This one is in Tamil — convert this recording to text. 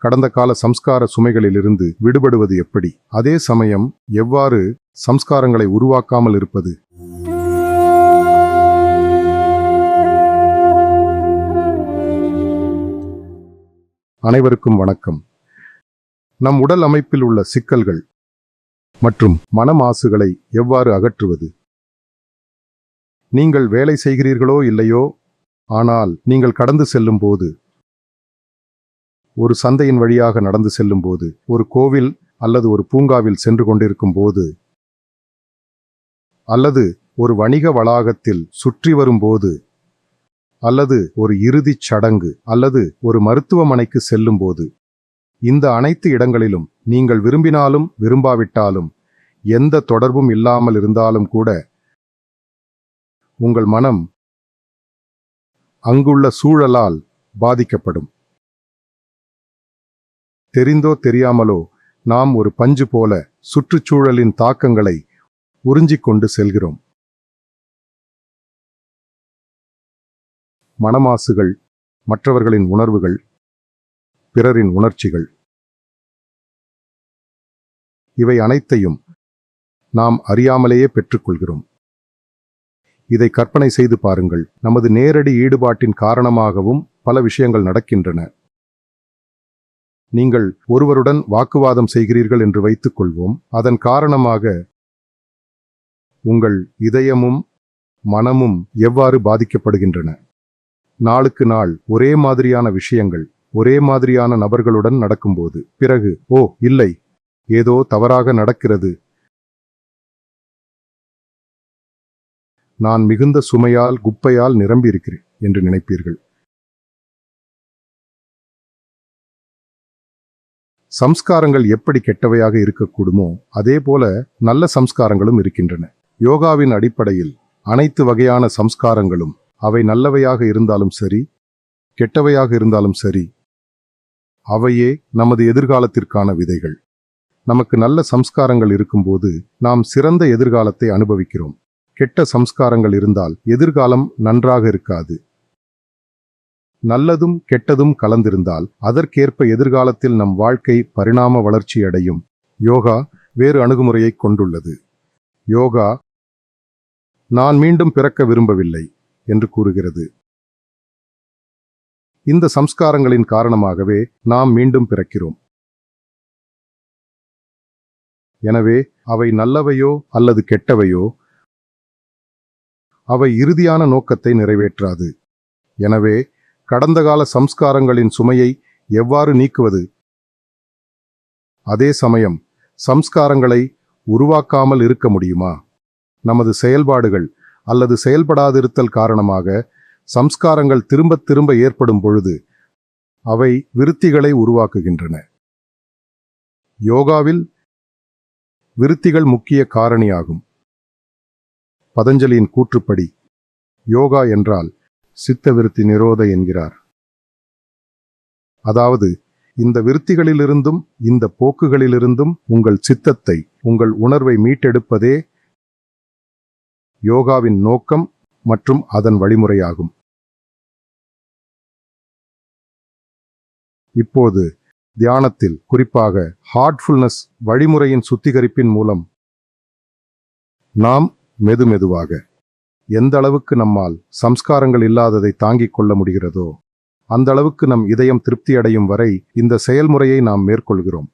கடந்த கால சம்ஸ்கார சுமைகளிலிருந்து விடுபடுவது எப்படி? அதே சமயம் எவ்வாறு சம்ஸ்காரங்களை உருவாக்காமல் இருப்பது? அனைவருக்கும் வணக்கம். நம் உடல் அமைப்பில் உள்ள சிக்கல்கள் மற்றும் மனமாசுகளை எவ்வாறு அகற்றுவது? நீங்கள் வேலை செய்கிறீர்களோ இல்லையோ, ஆனால் நீங்கள் கடந்து செல்லும் போது, ஒரு சந்தையின் வழியாக நடந்து செல்லும் போது, ஒரு கோவில் அல்லது ஒரு பூங்காவில் சென்று கொண்டிருக்கும் போது, அல்லது ஒரு வணிக வளாகத்தில் சுற்றி வரும்போது, அல்லது ஒரு இறுதிச் சடங்கு அல்லது ஒரு மருத்துவமனைக்கு செல்லும் போது, இந்த அனைத்து இடங்களிலும் நீங்கள் விரும்பினாலும் விரும்பாவிட்டாலும், எந்த தொடர்பும் இல்லாமல் இருந்தாலும் கூட, உங்கள் மனம் அங்குள்ள சூழலால் பாதிக்கப்படும். தெரிந்தோ தெரியாமலோ நாம் ஒரு பஞ்சு போல சுற்றுச்சூழலின் தாக்கங்களை உறிஞ்சிக் கொண்டு செல்கிறோம். மனமாசுகள், மற்றவர்களின் உணர்வுகள், பிறரின் உணர்ச்சிகள், இவை அனைத்தையும் நாம் அறியாமலேயே பெற்றுக்கொள்கிறோம். இதை கற்பனை செய்து பாருங்கள். நமது நேரடி ஈடுபாட்டின் காரணமாகவும் பல விஷயங்கள் நடக்கின்றன. நீங்கள் ஒருவருடன் வாக்குவாதம் செய்கிறீர்கள் என்று வைத்துக் கொள்வோம். அதன் காரணமாக உங்கள் இதயமும் மனமும் எவ்வாறு பாதிக்கப்படுகின்றன? நாளுக்கு நாள் ஒரே மாதிரியான விஷயங்கள் ஒரே மாதிரியான நபர்களுடன் நடக்கும்போது, பிறகு ஓ இல்லை, ஏதோ தவறாக நடக்கிறது, நான் மிகுந்த சுமையால் குப்பையால் நிரம்பியிருக்கிறேன் என்று நினைப்பீர்கள். சம்ஸ்காரங்கள் எப்படி கெட்டவையாக இருக்கக்கூடுமோ அதே போல நல்ல சம்ஸ்காரங்களும் இருக்கின்றன. யோகாவின் அடிப்படையில் அனைத்து வகையான சம்ஸ்காரங்களும், அவை நல்லவையாக இருந்தாலும் சரி, கெட்டவையாக இருந்தாலும் சரி, அவையே நமது எதிர்காலத்திற்கான விதைகள். நமக்கு நல்ல சம்ஸ்காரங்கள் இருக்கும்போது நாம் சிறந்த எதிர்காலத்தை அனுபவிக்கிறோம். கெட்ட சம்ஸ்காரங்கள் இருந்தால் எதிர்காலம் நன்றாக இருக்காது. நல்லதும் கெட்டதும் கலந்திருந்தால் அதற்கேற்ப எதிர்காலத்தில் நம் வாழ்க்கை பரிணாம வளர்ச்சி அடையும். யோகா வேறு அணுகுமுறையை கொண்டுள்ளது. யோகா நான் மீண்டும் பிறக்க விரும்பவில்லை என்று கூறுகிறது. இந்த சம்ஸ்காரங்களின் காரணமாகவே நாம் மீண்டும் பிறக்கிறோம். எனவே அவை நல்லவையோ அல்லது கெட்டவையோ, அவை இறுதியான நோக்கத்தை நிறைவேற்றாது. எனவே கடந்த கால சம்ஸ்காரங்களின் சுமையை எவ்வாறு நீக்குவது? அதே சமயம் சம்ஸ்காரங்களை உருவாக்காமல் இருக்க முடியுமா? நமது செயல்பாடுகள் அல்லது செயல்படாதிருத்தல் காரணமாக சம்ஸ்காரங்கள் திரும்ப திரும்ப ஏற்படும் பொழுது அவை விருத்திகளை உருவாக்குகின்றன. யோகாவில் விருத்திகள் முக்கிய காரணியாகும். பதஞ்சலியின் கூற்றுப்படி யோகா என்றால் சித்த விருத்தி நிரோத என்கிறார். அதாவது இந்த விருத்திகளிலிருந்தும் இந்த போக்குகளிலிருந்தும் உங்கள் சித்தத்தை, உங்கள் உணர்வை மீட்டெடுப்பதே யோகாவின் நோக்கம் மற்றும் அதன் வழிமுறையாகும். இப்போது தியானத்தில், குறிப்பாக ஹார்ட்ஃபுல்னஸ் வழிமுறையின் சுத்திகரிப்பின் மூலம் நாம் மெதுமெதுவாக எந்த அளவுக்கு நம்மால் சம்ஸ்காரங்கள் இல்லாததை தாங்கிக் கொள்ள முடிகிறதோ அந்த அளவுக்கு நம் இதயம் திருப்தி அடையும் வரை இந்த செயல்முறையை நாம் மேற்கொள்கிறோம்.